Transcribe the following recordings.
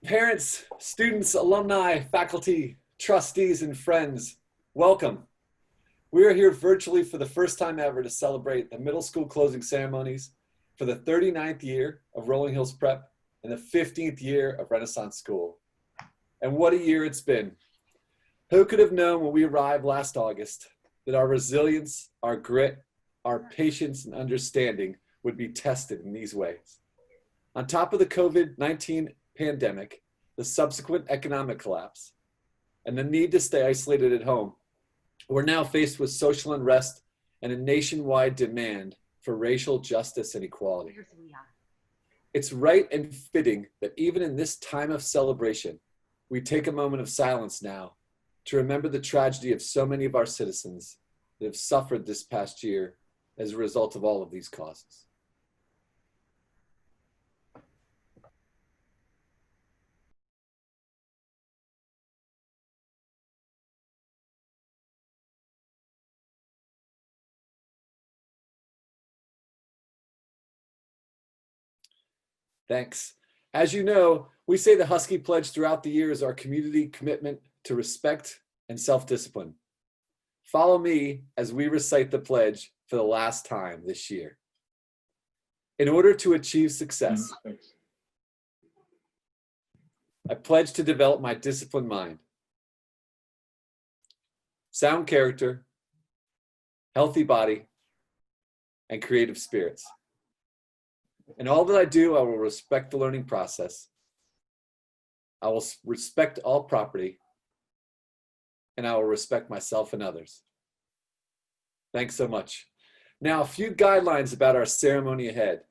Parents, students, alumni, faculty, trustees, and friends, welcome. We are here virtually for the first time ever to celebrate the middle school closing ceremonies for the 39th year of Rolling Hills Prep and the 15th year of Renaissance School. And what a year it's been. Who could have known when we arrived last August that our resilience, our grit, our patience, and understanding would be tested in these ways? On top of the COVID-19 pandemic, the subsequent economic collapse, and the need to stay isolated at home, we're now faced with social unrest and a nationwide demand for racial justice and equality. It's right and fitting that even in this time of celebration, we take a moment of silence now to remember the tragedy of so many of our citizens that have suffered this past year as a result of all of these causes. Thanks. As you know, we say the Husky Pledge throughout the year is our community commitment to respect and self-discipline. Follow me as we recite the pledge for the last time this year. In order to achieve success, I pledge to develop my disciplined mind, sound character, healthy body, and creative spirits. In all that I do, I will respect the learning process. I will respect all property, and I will respect myself and others. Thanks so much. Now, a few guidelines about our ceremony ahead.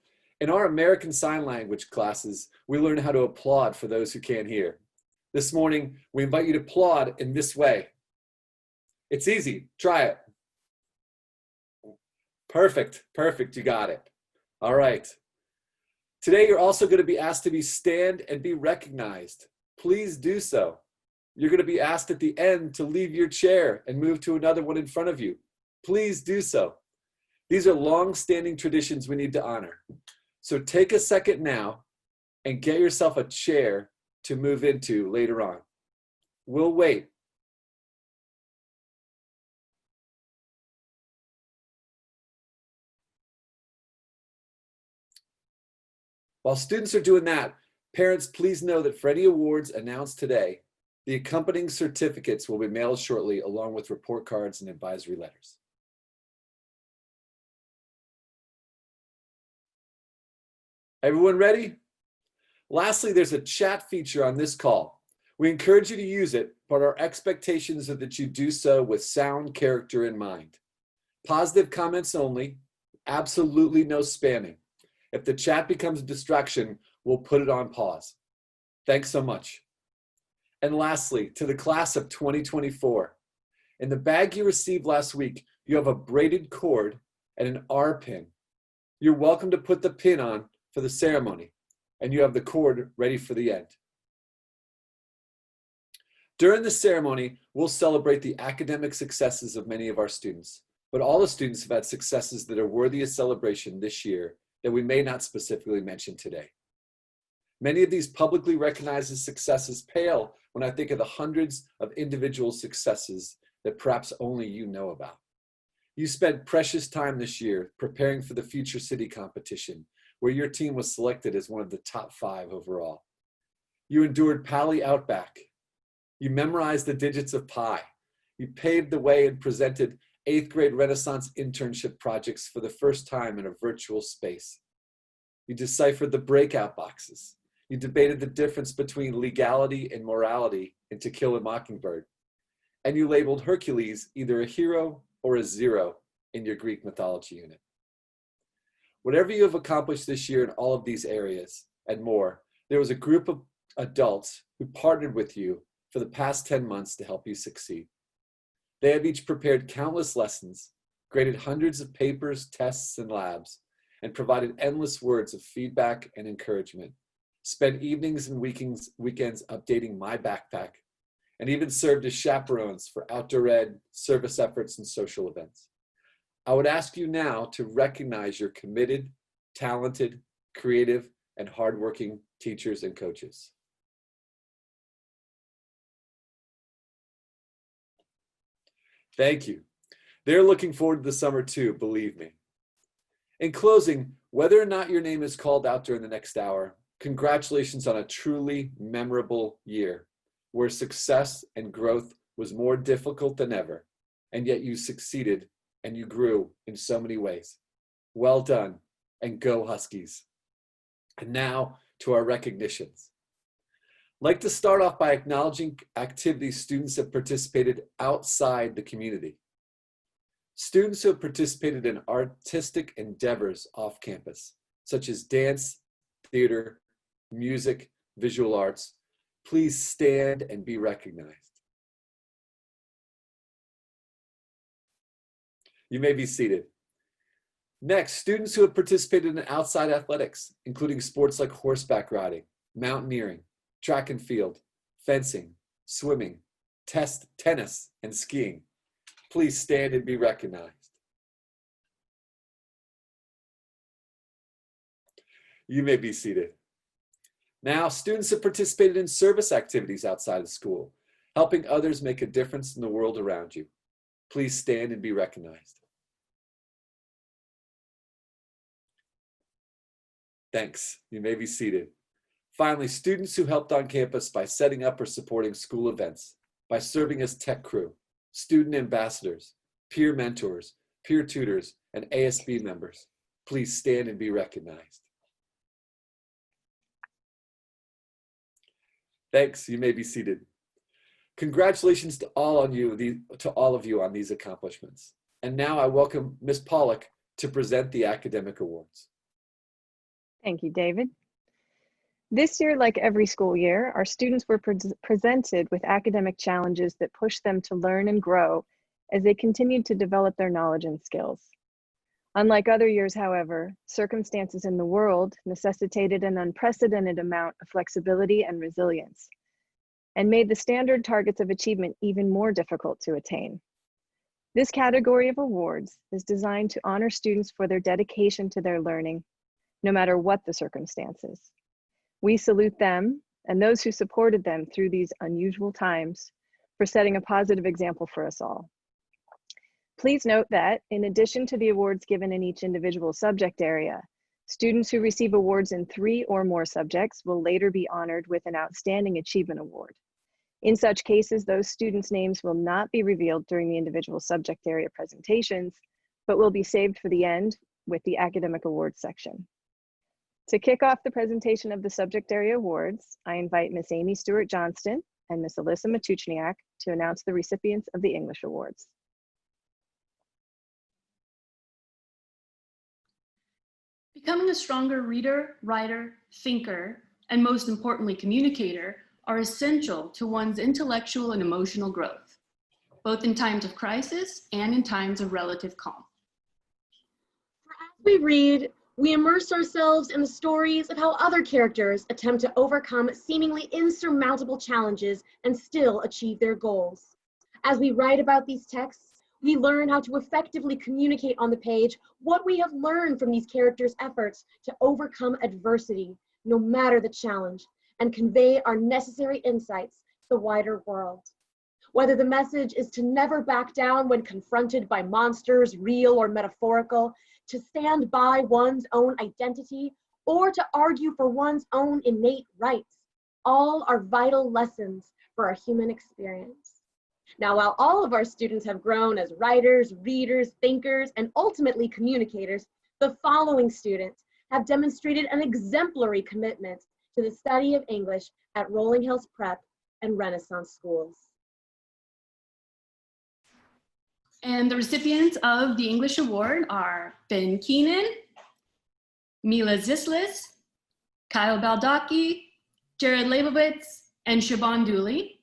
In our American Sign Language classes, we learn how to applaud for those who can't hear. This morning, we invite you to applaud in this way. It's easy. Try it. Perfect. Perfect. You got it. All right. Today, you're also going to be asked to stand and be recognized. Please do so. You're going to be asked at the end to leave your chair and move to another one in front of you. Please do so. These are long-standing traditions we need to honor. So take a second now and get yourself a chair to move into later on. We'll wait. While students are doing that, parents, please know that for any awards announced today, the accompanying certificates will be mailed shortly along with report cards and advisory letters. Everyone ready? Lastly, there's a chat feature on this call. We encourage you to use it, but our expectations are that you do so with sound character in mind. Positive comments only, absolutely no spamming. If the chat becomes a distraction, we'll put it on pause. Thanks so much. And lastly, to the class of 2024, in the bag you received last week, you have a braided cord and an R pin. You're welcome to put the pin on for the ceremony, and you have the cord ready for the end. During the ceremony, we'll celebrate the academic successes of many of our students, but all the students have had successes that are worthy of celebration this year that we may not specifically mention today. Many of these publicly recognized successes pale when I think of the hundreds of individual successes that perhaps only you know about. You spent precious time this year preparing for the Future City competition, where your team was selected as one of the top 5 overall. You endured Pali Outback. You memorized the digits of pi. You paved the way and presented 8th grade Renaissance internship projects for the first time in a virtual space. You deciphered the breakout boxes. You debated the difference between legality and morality in To Kill a Mockingbird. And you labeled Hercules either a hero or a zero in your Greek mythology unit. Whatever you have accomplished this year in all of these areas and more, there was a group of adults who partnered with you for the past 10 months to help you succeed. They have each prepared countless lessons, graded hundreds of papers, tests, and labs, and provided endless words of feedback and encouragement, spent evenings and weekends updating my backpack, and even served as chaperones for outdoor ed, service efforts, and social events. I would ask you now to recognize your committed, talented, creative, and hardworking teachers and coaches. Thank you. They're looking forward to the summer too, believe me. In closing, whether or not your name is called out during the next hour, congratulations on a truly memorable year where success and growth was more difficult than ever, and yet you succeeded and you grew in so many ways. Well done, and go Huskies. And now to our recognitions. I'd like to start off by acknowledging activities students have participated outside the community. Students who have participated in artistic endeavors off campus, such as dance, theater, music, visual arts, please stand and be recognized. You may be seated. Next, students who have participated in outside athletics, including sports like horseback riding, mountaineering, track and field, fencing, swimming, tennis, and skiing. Please stand and be recognized. You may be seated. Now, students have participated in service activities outside of school, helping others make a difference in the world around you. Please stand and be recognized. Thanks. You may be seated. Finally, students who helped on campus by setting up or supporting school events, by serving as tech crew, student ambassadors, peer mentors, peer tutors, and ASB members. Please stand and be recognized. Thanks, you may be seated. Congratulations to all of you on these accomplishments. And now I welcome Ms. Pollock to present the academic awards. Thank you, David. This year, like every school year, our students were presented with academic challenges that pushed them to learn and grow as they continued to develop their knowledge and skills. Unlike other years, however, circumstances in the world necessitated an unprecedented amount of flexibility and resilience, and made the standard targets of achievement even more difficult to attain. This category of awards is designed to honor students for their dedication to their learning, no matter what the circumstances. We salute them and those who supported them through these unusual times for setting a positive example for us all. Please note that in addition to the awards given in each individual subject area, students who receive awards in 3 or more subjects will later be honored with an Outstanding Achievement Award. In such cases, those students' names will not be revealed during the individual subject area presentations, but will be saved for the end with the academic awards section. To kick off the presentation of the subject area awards, I invite Ms. Amy Stewart Johnston and Ms. Alyssa Matuchniak to announce the recipients of the English Awards. Becoming a stronger reader, writer, thinker, and most importantly, communicator are essential to one's intellectual and emotional growth, both in times of crisis and in times of relative calm. As we read, we immerse ourselves in the stories of how other characters attempt to overcome seemingly insurmountable challenges and still achieve their goals. As we write about these texts, we learn how to effectively communicate on the page what we have learned from these characters' efforts to overcome adversity, no matter the challenge, and convey our necessary insights to the wider world. Whether the message is to never back down when confronted by monsters, real or metaphorical, to stand by one's own identity, or to argue for one's own innate rights, all are vital lessons for our human experience. Now, while all of our students have grown as writers, readers, thinkers, and ultimately communicators, the following students have demonstrated an exemplary commitment to the study of English at Rolling Hills Prep and Renaissance schools. And the recipients of the English Award are Ben Keenan, Mila Zislis, Kyle Baldacchi, Jared Leibowitz, and Siobhan Dooley.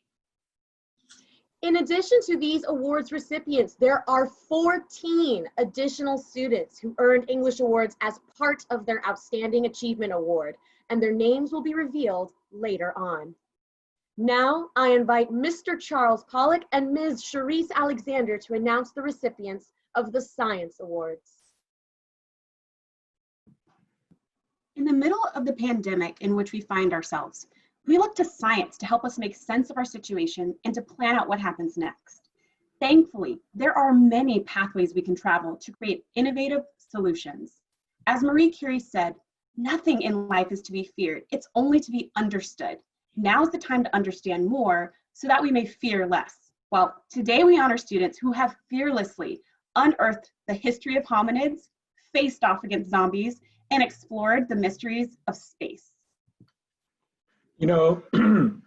In addition to these awards recipients, there are 14 additional students who earned English awards as part of their Outstanding Achievement Award, and their names will be revealed later on. Now, I invite Mr. Charles Pollock and Ms. Charisse Alexander to announce the recipients of the Science Awards. In the middle of the pandemic in which we find ourselves, we look to science to help us make sense of our situation and to plan out what happens next. Thankfully, there are many pathways we can travel to create innovative solutions. As Marie Curie said, nothing in life is to be feared, it's only to be understood. Now's the time to understand more so that we may fear less. Well, today we honor students who have fearlessly unearthed the history of hominids, faced off against zombies, and explored the mysteries of space. You know,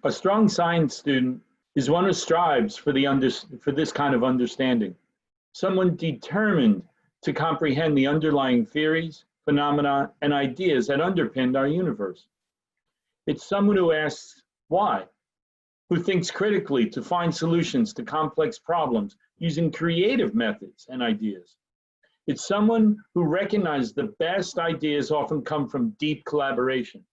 a strong science student is one who strives for this kind of understanding. Someone determined to comprehend the underlying theories, phenomena, and ideas that underpin our universe. It's someone who asks why, who thinks critically to find solutions to complex problems using creative methods and ideas. It's someone who recognizes the best ideas often come from deep collaboration.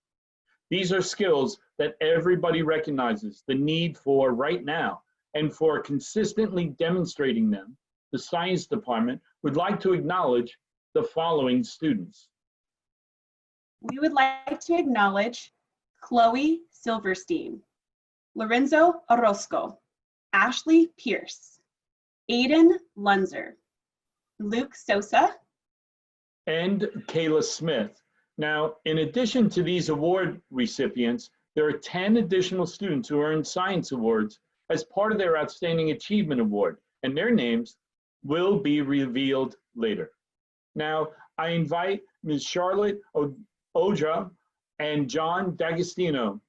These are skills that everybody recognizes the need for right now, and for consistently demonstrating them, the science department would like to acknowledge the following students. We would like to acknowledge Chloe Silverstein, Lorenzo Orozco, Ashley Pierce, Aiden Lunzer, Luke Sosa, and Kayla Smith. Now, in addition to these award recipients, there are 10 additional students who earned science awards as part of their Outstanding Achievement Award, and their names will be revealed later. Now, I invite Ms. Charlotte Oja and John D'Agostino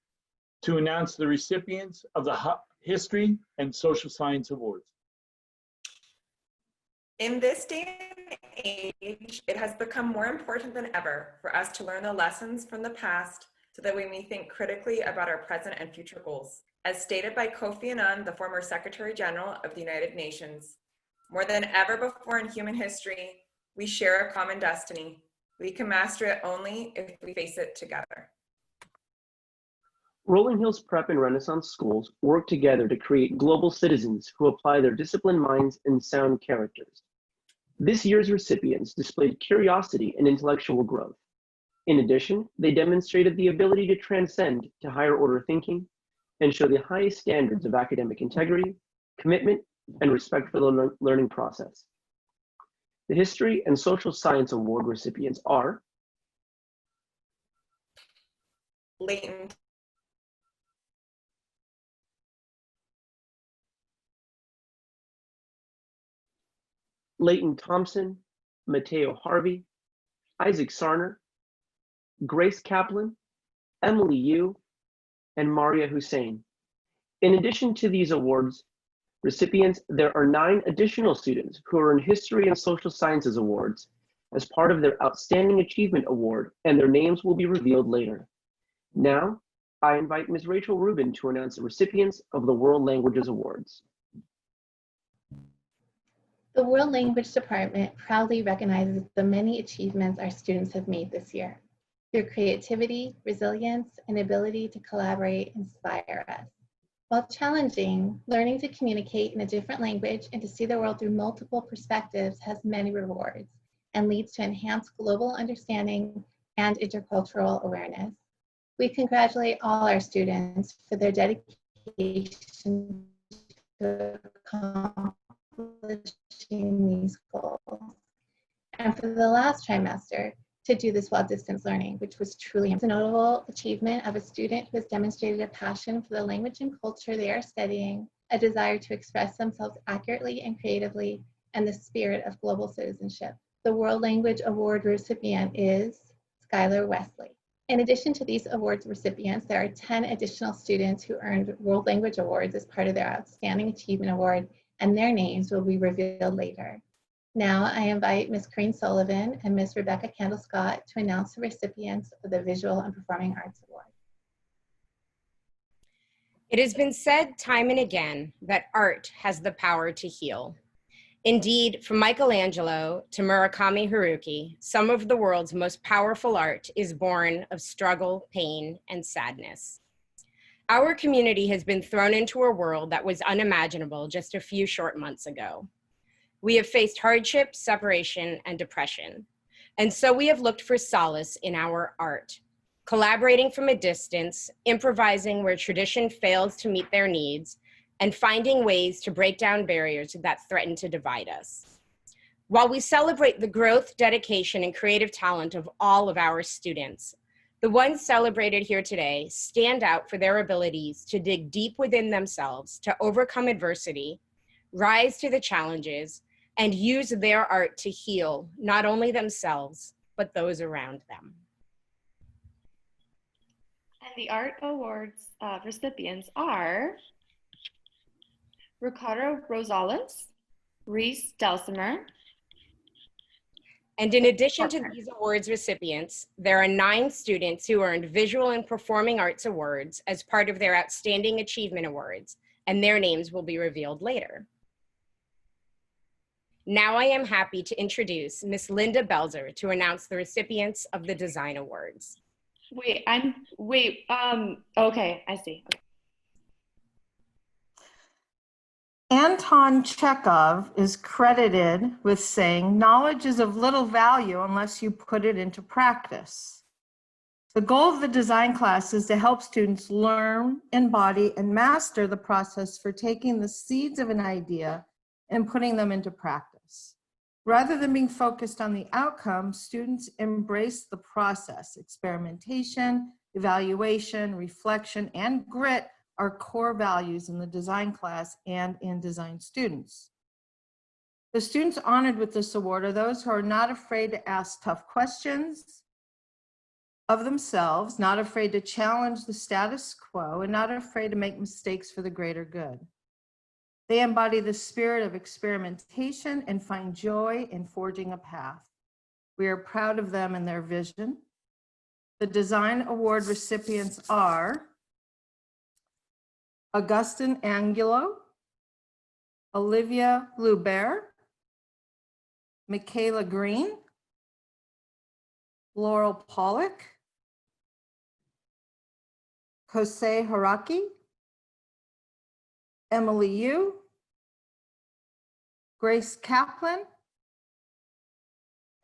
to announce the recipients of the History and Social Science Awards. In this day and age, it has become more important than ever for us to learn the lessons from the past so that we may think critically about our present and future goals. As stated by Kofi Annan, the former Secretary General of the United Nations, more than ever before in human history, we share a common destiny. We can master it only if we face it together. Rolling Hills Prep and Renaissance schools work together to create global citizens who apply their disciplined minds and sound characters. This year's recipients displayed curiosity and intellectual growth. In addition, they demonstrated the ability to transcend to higher order thinking and show the highest standards of academic integrity, commitment, and respect for the learning process. The History and Social Science Award recipients are Leighton Thompson, Mateo Harvey, Isaac Sarner, Grace Kaplan, Emily Yu, and Maria Hussein. In addition to these awards recipients, there are 9 additional students who earned History and Social Sciences Awards as part of their Outstanding Achievement Award, and their names will be revealed later. Now, I invite Ms. Rachel Rubin to announce the recipients of the World Languages Awards. The World Language Department proudly recognizes the many achievements our students have made this year. Your creativity, resilience, and ability to collaborate inspire us. While challenging, learning to communicate in a different language and to see the world through multiple perspectives has many rewards and leads to enhanced global understanding and intercultural awareness. We congratulate all our students for their dedication to accomplishing these goals. And for the last trimester, to do this while distance learning, which was truly a notable achievement of a student who has demonstrated a passion for the language and culture they are studying, a desire to express themselves accurately and creatively, and the spirit of global citizenship. The World Language Award recipient is Skylar Wesley. In addition to these awards recipients, there are 10 additional students who earned World Language Awards as part of their Outstanding Achievement Award, and their names will be revealed later. Now I invite Ms. Corrine Sullivan and Ms. Rebecca Candle-Scott to announce the recipients of the Visual and Performing Arts Award. It has been said time and again that art has the power to heal. Indeed, from Michelangelo to Murakami Haruki, some of the world's most powerful art is born of struggle, pain, and sadness. Our community has been thrown into a world that was unimaginable just a few short months ago. We have faced hardship, separation, and depression. And so we have looked for solace in our art, collaborating from a distance, improvising where tradition fails to meet their needs, and finding ways to break down barriers that threaten to divide us. While we celebrate the growth, dedication, and creative talent of all of our students, the ones celebrated here today stand out for their abilities to dig deep within themselves, to overcome adversity, rise to the challenges, and use their art to heal not only themselves, but those around them. And the Art Awards recipients are Ricardo Rosales, Reese Delsimer. And in addition to these awards recipients, there are 9 students who earned Visual and Performing Arts Awards as part of their Outstanding Achievement Awards, and their names will be revealed later. Now I am happy to introduce Ms. Linda Belzer to announce the recipients of the Design Awards. Okay, I see. Okay. Anton Chekhov is credited with saying, "Knowledge is of little value unless you put it into practice." The goal of the design class is to help students learn, embody, and master the process for taking the seeds of an idea and putting them into practice. Rather than being focused on the outcome, students embrace the process. Experimentation, evaluation, reflection, and grit are core values in the design class and in design students. The students honored with this award are those who are not afraid to ask tough questions of themselves, not afraid to challenge the status quo, and not afraid to make mistakes for the greater good. They embody the spirit of experimentation and find joy in forging a path. We are proud of them and their vision. The Design Award recipients are Augustin Angulo, Olivia Lubert, Michaela Green, Laurel Pollock, Jose Haraki, Emily Yu, Grace Kaplan,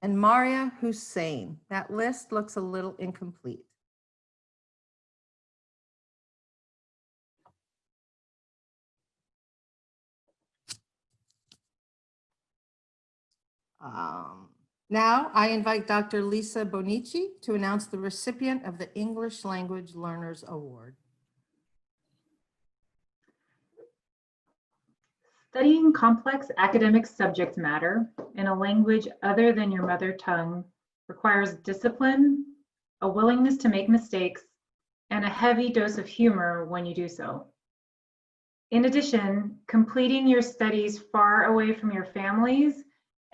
and Maria Hussein. That list looks a little incomplete. Now I invite Dr. Lisa Bonici to announce the recipient of the English Language Learners Award. Studying complex academic subject matter in a language other than your mother tongue requires discipline, a willingness to make mistakes, and a heavy dose of humor when you do so. In addition, completing your studies far away from your families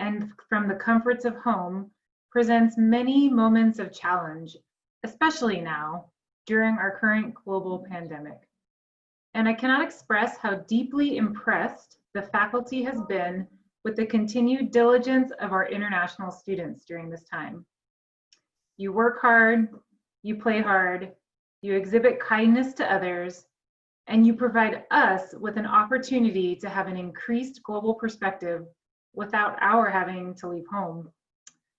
and from the comforts of home presents many moments of challenge, especially now during our current global pandemic. And I cannot express how deeply impressed the faculty has been with the continued diligence of our international students during this time. You work hard, you play hard, you exhibit kindness to others, and you provide us with an opportunity to have an increased global perspective without our having to leave home,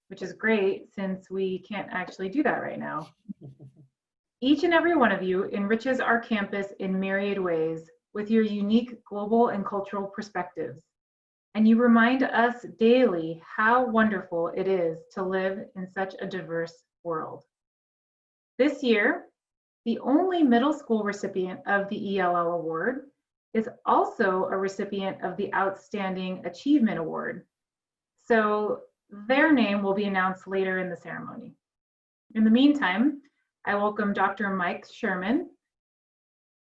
which is great since we can't actually do that right now. Each and every one of you enriches our campus in myriad ways with your unique global and cultural perspectives. And you remind us daily how wonderful it is to live in such a diverse world. This year, the only middle school recipient of the ELL Award is also a recipient of the Outstanding Achievement Award. So their name will be announced later in the ceremony. In the meantime, I welcome Dr. Mike Sherman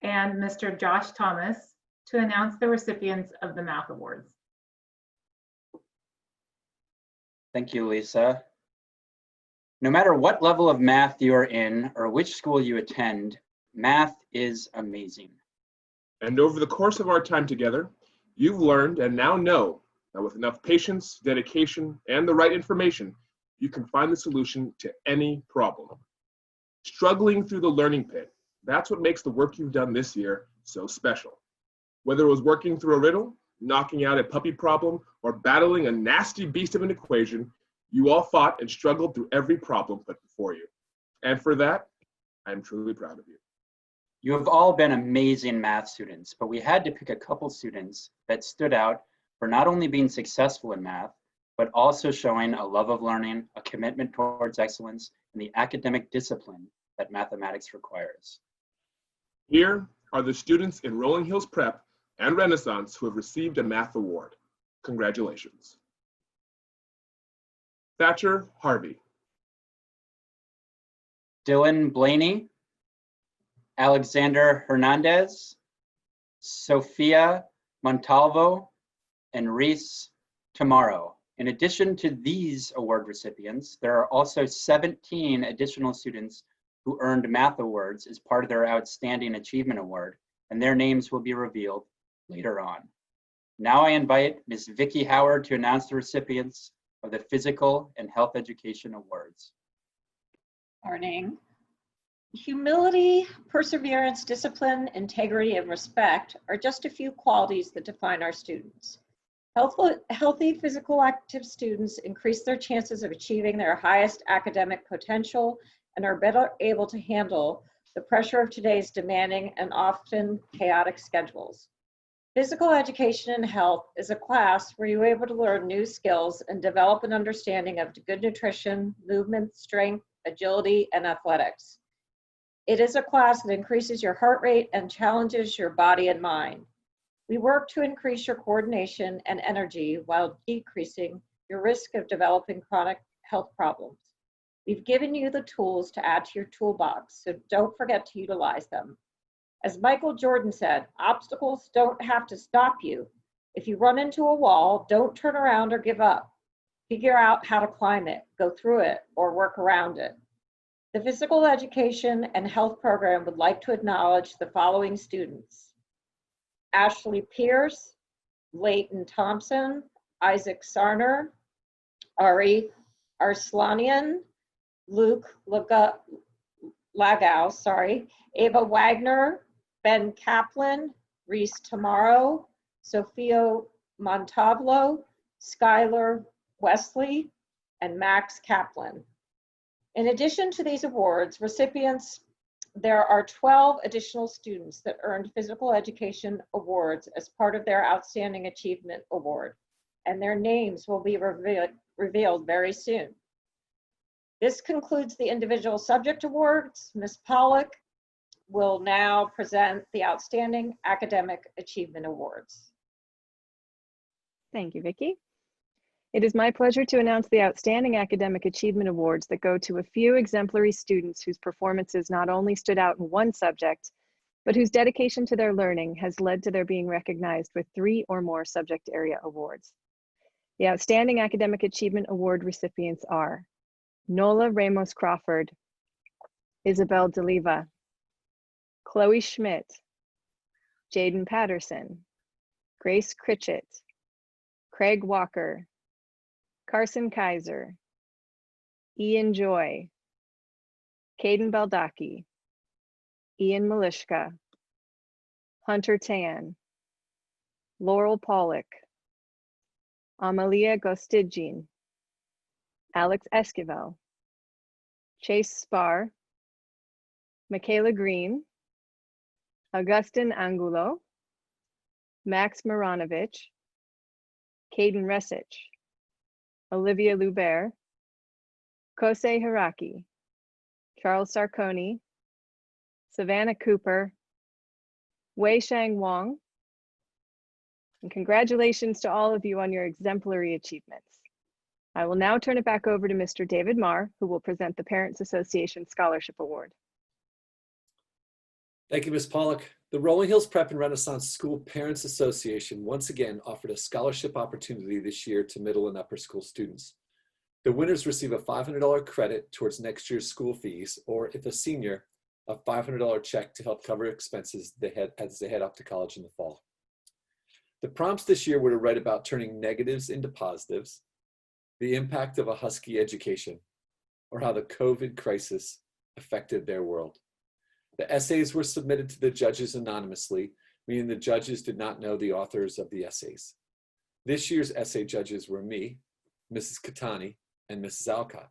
and Mr. Josh Thomas to announce the recipients of the Math Awards. Thank you, Lisa. No matter what level of math you are in or which school you attend, math is amazing. And over the course of our time together, you've learned and now know that with enough patience, dedication, and the right information, you can find the solution to any problem. Struggling through the learning pit, that's what makes the work you've done this year so special. Whether it was working through a riddle, knocking out a puppy problem, or battling a nasty beast of an equation, you all fought and struggled through every problem put before you. And for that, I'm truly proud of you. You have all been amazing math students, but we had to pick a couple students that stood out for not only being successful in math, but also showing a love of learning, a commitment towards excellence, and the academic discipline that mathematics requires. Here are the students in Rolling Hills Prep and Renaissance who have received a math award. Congratulations. Thatcher Harvey. Dylan Blaney, Alexander Hernandez, Sofia Montalvo, and Reese Tamaro. In addition to these award recipients, there are also 17 additional students who earned math awards as part of their Outstanding Achievement Award, and their names will be revealed later on. Now I invite Ms. Vicki Howard to announce the recipients of the Physical and Health Education Awards. Morning. Humility, perseverance, discipline, integrity, and respect are just a few qualities that define our students. Healthy, physical active students increase their chances of achieving their highest academic potential and are better able to handle the pressure of today's demanding and often chaotic schedules. Physical education and health is a class where you're able to learn new skills and develop an understanding of good nutrition, movement, strength, agility, and athletics. It is a class that increases your heart rate and challenges your body and mind. We work to increase your coordination and energy while decreasing your risk of developing chronic health problems. We've given you the tools to add to your toolbox, so don't forget to utilize them. As Michael Jordan said, obstacles don't have to stop you. If you run into a wall, don't turn around or give up. Figure out how to climb it, go through it, or work around it. The Physical Education and Health Program would like to acknowledge the following students: Ashley Pierce, Leighton Thompson, Isaac Sarner, Ari Arslanian, Luke Lagau, Ava Wagner, Ben Kaplan, Reese Tamaro, Sofia Montalvo, Skylar Wesley, and Max Kaplan. In addition to these awards, recipients, there are 12 additional students that earned physical education awards as part of their Outstanding Achievement Award, and their names will be revealed very soon. This concludes the individual subject awards. Ms. Pollock will now present the Outstanding Academic Achievement Awards. Thank you, Vicki. It is my pleasure to announce the Outstanding Academic Achievement Awards that go to a few exemplary students whose performances not only stood out in one subject, but whose dedication to their learning has led to their being recognized with 3 or more subject area awards. The Outstanding Academic Achievement Award recipients are Nola Ramos Crawford, Isabel DeLiva, Chloe Schmidt, Jaden Patterson, Grace Critchett, Craig Walker, Carson Kaiser, Ian Joy, Caden Baldacchi, Ian Malishka, Hunter Tan, Laurel Pollock, Amalia Gostidjin, Alex Esquivel, Chase Spar, Michaela Green, Augustin Angulo, Max Maranovich, Caden Resich, Olivia Lubert, Kosei Hiraki, Charles Sarconi, Savannah Cooper, Wei Shang Wang, and congratulations to all of you on your exemplary achievements. I will now turn it back over to Mr. David Marr, who will present the Parents Association Scholarship Award. Thank you, Ms. Pollock. The Rolling Hills Prep and Renaissance School Parents Association once again offered a scholarship opportunity this year to middle and upper school students. The winners receive a $500 credit towards next year's school fees, or if a senior, a $500 check to help cover expenses as they head up to college in the fall. The prompts this year were to write about turning negatives into positives, the impact of a Husky education, or how the COVID crisis affected their world. The essays were submitted to the judges anonymously, meaning the judges did not know the authors of the essays. This year's essay judges were me, Mrs. Katani, and Mrs. Alcott.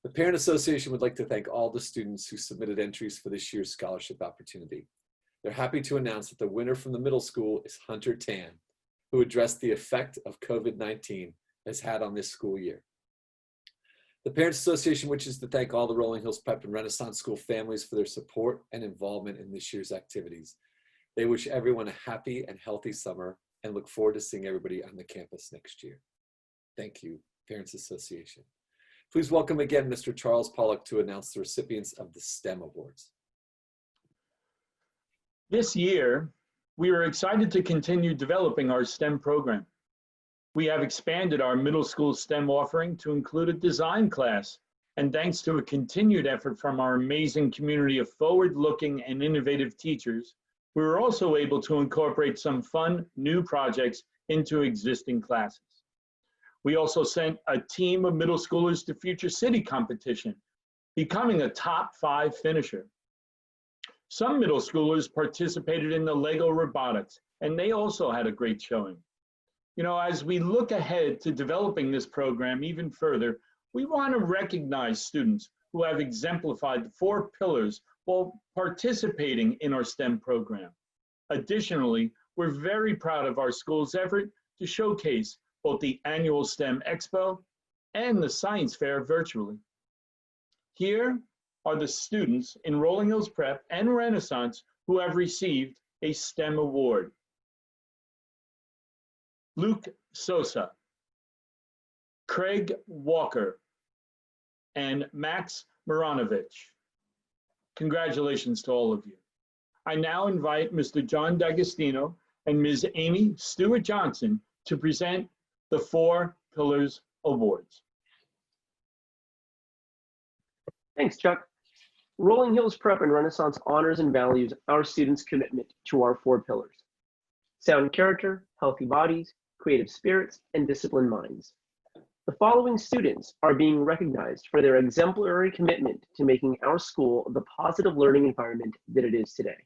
The Parent Association would like to thank all the students who submitted entries for this year's scholarship opportunity. They're happy to announce that the winner from the middle school is Hunter Tan, who addressed the effect of COVID-19 has had on this school year. The Parents Association wishes to thank all the Rolling Hills Prep and Renaissance School families for their support and involvement in this year's activities. They wish everyone a happy and healthy summer and look forward to seeing everybody on the campus next year. Thank you, Parents Association. Please welcome again Mr. Charles Pollock to announce the recipients of the STEM Awards. This year, we are excited to continue developing our STEM program. We have expanded our middle school STEM offering to include a design class, and thanks to a continued effort from our amazing community of forward-looking and innovative teachers, we were also able to incorporate some fun new projects into existing classes. We also sent a team of middle schoolers to Future City competition, becoming a top 5 finisher. Some middle schoolers participated in the Lego robotics, and they also had a great showing. You know, as we look ahead to developing this program even further, we want to recognize students who have exemplified the 4 pillars while participating in our STEM program. Additionally, we're very proud of our school's effort to showcase both the annual STEM Expo and the Science Fair virtually. Here are the students in Rolling Hills Prep and Renaissance who have received a STEM award. Luke Sosa, Craig Walker, and Max Maranovich. Congratulations to all of you. I now invite Mr. John D'Agostino and Ms. Amy Stewart-Johnson to present the 4 Pillars Awards. Thanks, Chuck. Rolling Hills Prep and Renaissance honors and values our students' commitment to our 4 pillars: sound character, healthy bodies, creative spirits, and disciplined minds. The following students are being recognized for their exemplary commitment to making our school the positive learning environment that it is today.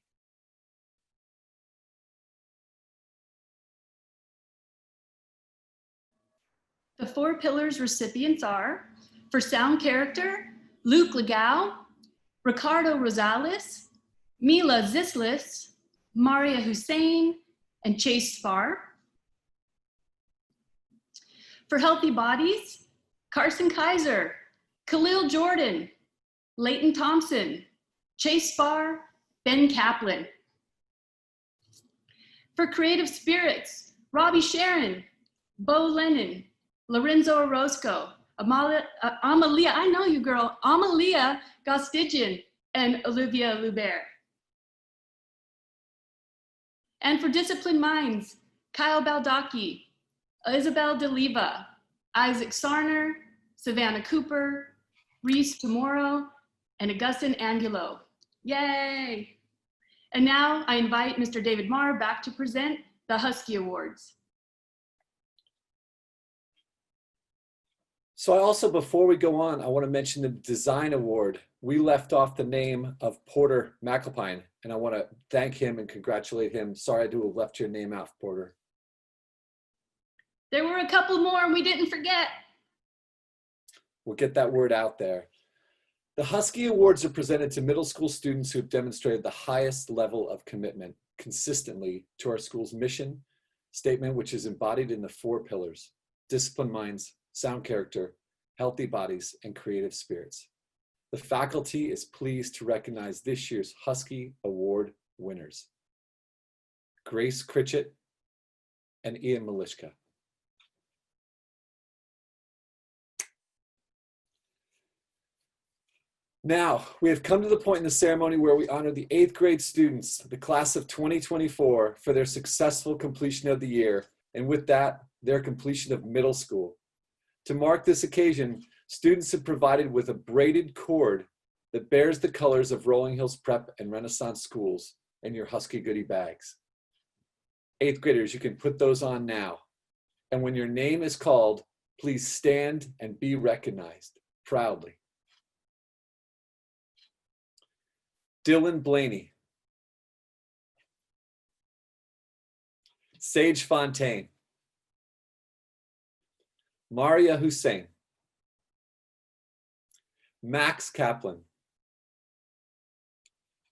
The 4 pillars recipients are, for sound character, Luke Legao, Ricardo Rosales, Mila Zislis, Maria Hussein, and Chase Spar. For healthy bodies, Carson Kaiser, Khalil Jordan, Leighton Thompson, Chase Spar, Ben Kaplan. For creative spirits, Robbie Sharon, Bo Lennon, Lorenzo Orozco, Amalia, I know you girl, Amalia Gostigian, and Olivia Lubert. And for disciplined minds, Kyle Baldacchi, Isabel DeLiva, Isaac Sarner, Savannah Cooper, Reese Tomorrow, and Augustin Angulo. Yay! And now I invite Mr. David Marr back to present the Husky Awards. So I also, before we go on, I want to mention the Design Award. We left off the name of Porter McAlpine, and I want to thank him and congratulate him. Sorry to have left your name out, Porter. There were a couple more and we didn't forget. We'll get that word out there. The Husky Awards are presented to middle school students who have demonstrated the highest level of commitment consistently to our school's mission statement, which is embodied in the 4 pillars: disciplined minds, sound character, healthy bodies, and creative spirits. The faculty is pleased to recognize this year's Husky Award winners: Grace Critchett and Ian Malishka. Now, we have come to the point in the ceremony where we honor the 8th grade students, the class of 2024, for their successful completion of the year, and with that, their completion of middle school. To mark this occasion, students have provided with a braided cord that bears the colors of Rolling Hills Prep and Renaissance schools in your Husky goodie bags. 8th graders, you can put those on now. And when your name is called, please stand and be recognized proudly. Dylan Blaney, Sage Fontaine, Maria Hussein, Max Kaplan,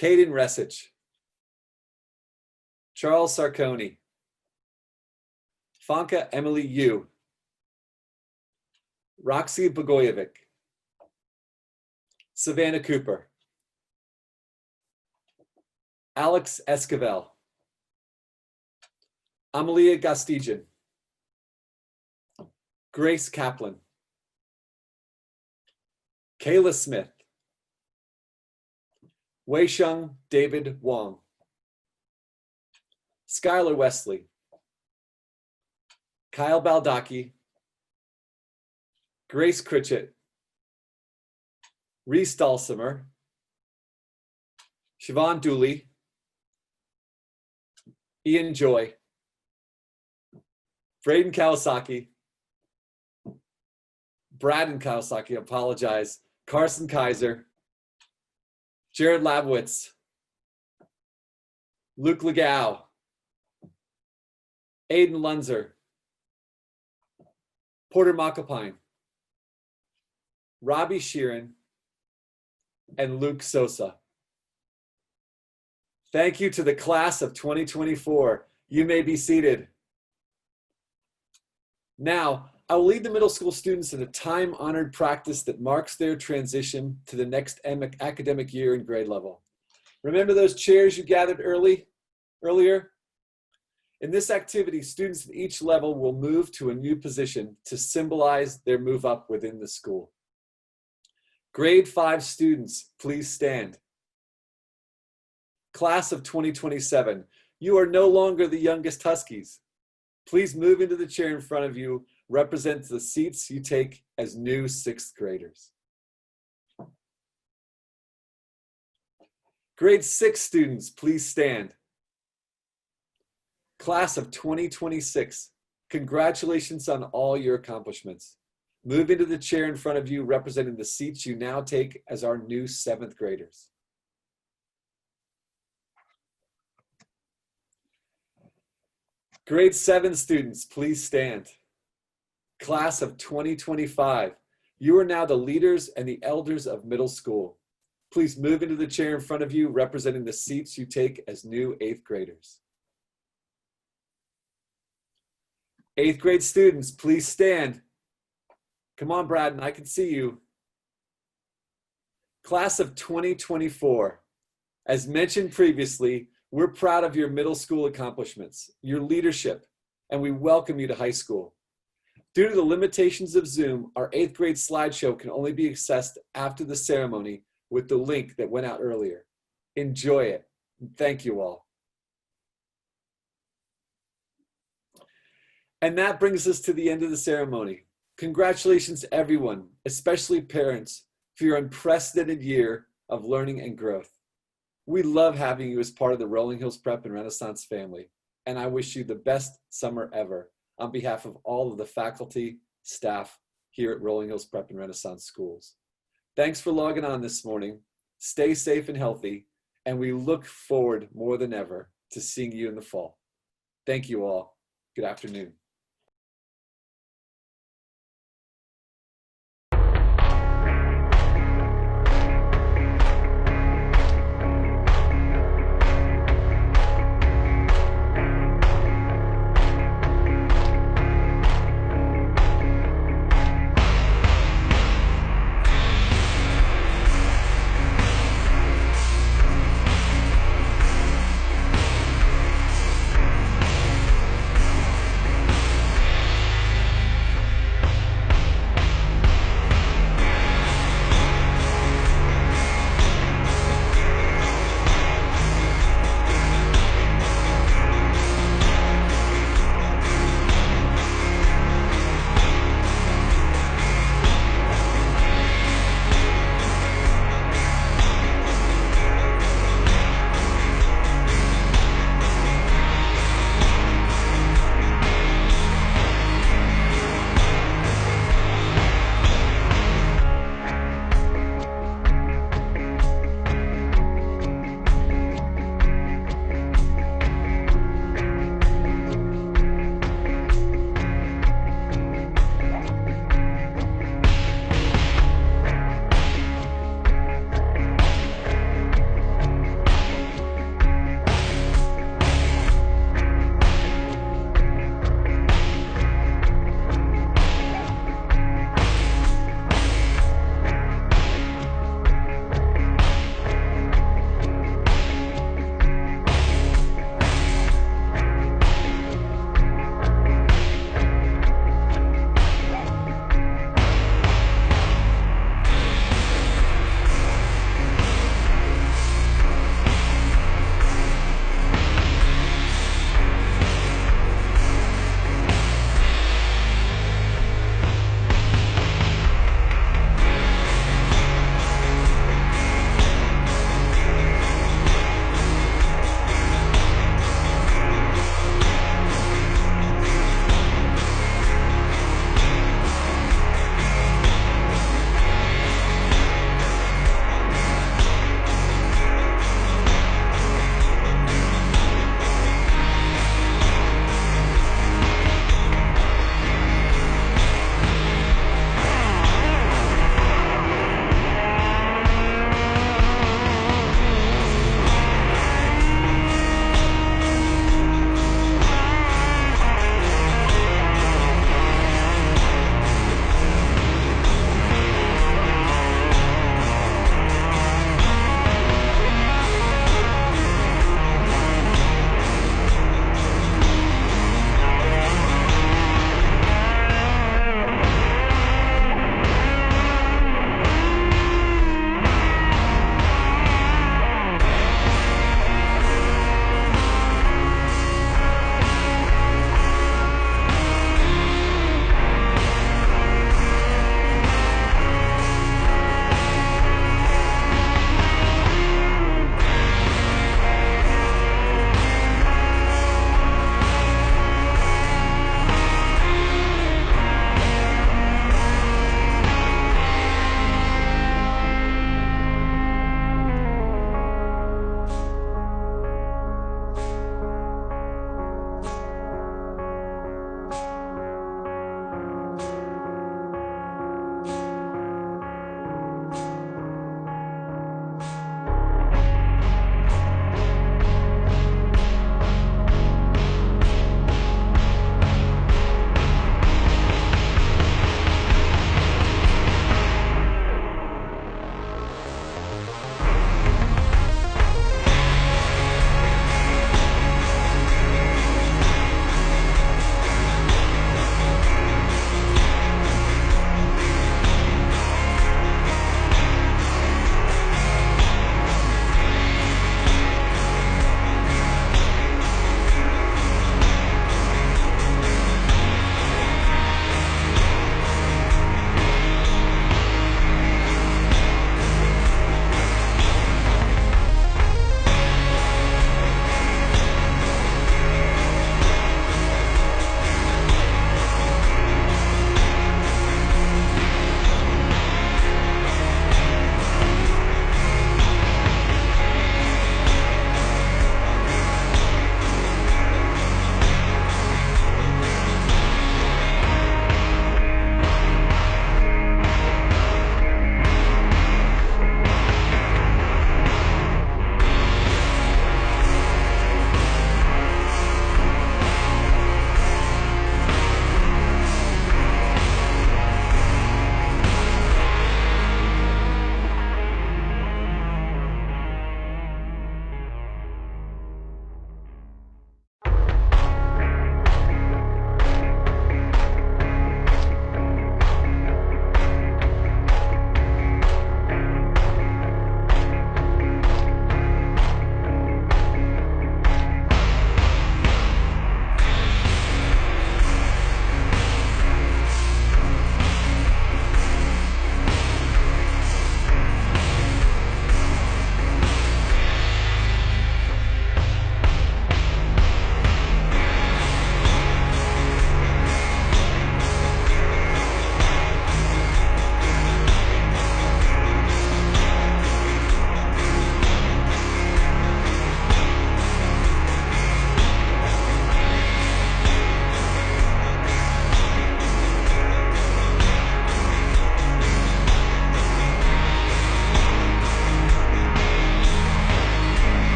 Caden Resich, Charles Sarconi, Fanka Emily Yu, Roxy Bogojevic, Savannah Cooper, Alex Esquivel, Amalia Gastijan, Grace Kaplan, Kayla Smith, Weisheng David Wong, Skylar Wesley, Kyle Baldaki, Grace Critchett, Reese Dulcimer, Siobhan Dooley, Ian Joy, Braden Kawasaki, Braden Kawasaki, apologize, Carson Kaiser, Jared Labowitz, Luke Legau, Aiden Lunzer, Porter Makapine, Robbie Sheeran, and Luke Sosa. Thank you to the class of 2024. You may be seated. Now, I will lead the middle school students in a time-honored practice that marks their transition to the next academic year and grade level. Remember those chairs you gathered earlier? In this activity, students at each level will move to a new position to symbolize their move up within the school. Grade 5 students, please stand. Class of 2027, you are no longer the youngest Huskies. Please move into the chair in front of you, represent the seats you take as new 6th graders. Grade 6 students, please stand. Class of 2026, congratulations on all your accomplishments. Move into the chair in front of you, representing the seats you now take as our new 7th graders. Grade 7 students, please stand. Class of 2025, you are now the leaders and the elders of middle school. Please move into the chair in front of you, representing the seats you take as new 8th graders. 8th grade students, please stand. Come on, Braden, I can see you. Class of 2024, as mentioned previously, we're proud of your middle school accomplishments, your leadership, and we welcome you to high school. Due to the limitations of Zoom, our 8th grade slideshow can only be accessed after the ceremony with the link that went out earlier. Enjoy it, and thank you all. And that brings us to the end of the ceremony. Congratulations everyone, especially parents, for your unprecedented year of learning and growth. We love having you as part of the Rolling Hills Prep and Renaissance family, and I wish you the best summer ever on behalf of all of the faculty, staff here at Rolling Hills Prep and Renaissance Schools. Thanks for logging on this morning. Stay safe and healthy, and we look forward more than ever to seeing you in the fall. Thank you all. Good afternoon.